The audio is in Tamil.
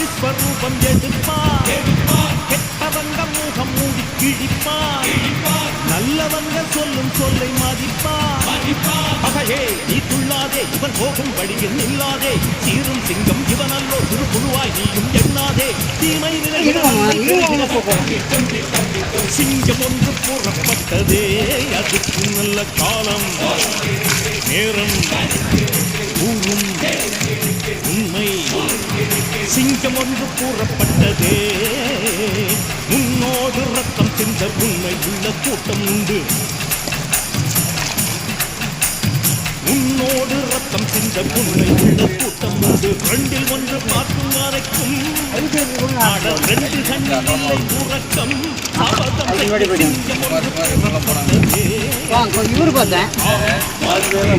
விஸ்வரூபம் எடுப்பார். கெட்டவங்க முகம் மூடி கிழிப்பார். நல்லவங்க சொல்லும் சொல்லை மதிப்பார். பகையே நீ துள்ளாதே, இவன் போகும் வழியில் நில்லாதே. சீரும் சிங்கம் இவனல்லோ, சிறு புழுவாய் நீயும் எண்ணாதே. தீமை சிங்கம் ஒன்று கூறப்பட்டதே, அதுக்கு நல்ல காலம் நேரம் ஊரும் உண்மை. சிங்கம் ஒன்று கூறப்பட்டதே, உன்னோடு ரத்தம் சிந்த உண்மை உள்ள கூட்டம் உண்டு. உன்னோடு ரத்தம் சிந்த உண்மை உள்ள கூட்டம் உண்டு. ரெண்டில் ஒன்று பார்க்கும் வரைக்கும் ரெண்டு கண்ணில்லை உறக்கம். இவரு பார்த்தேன்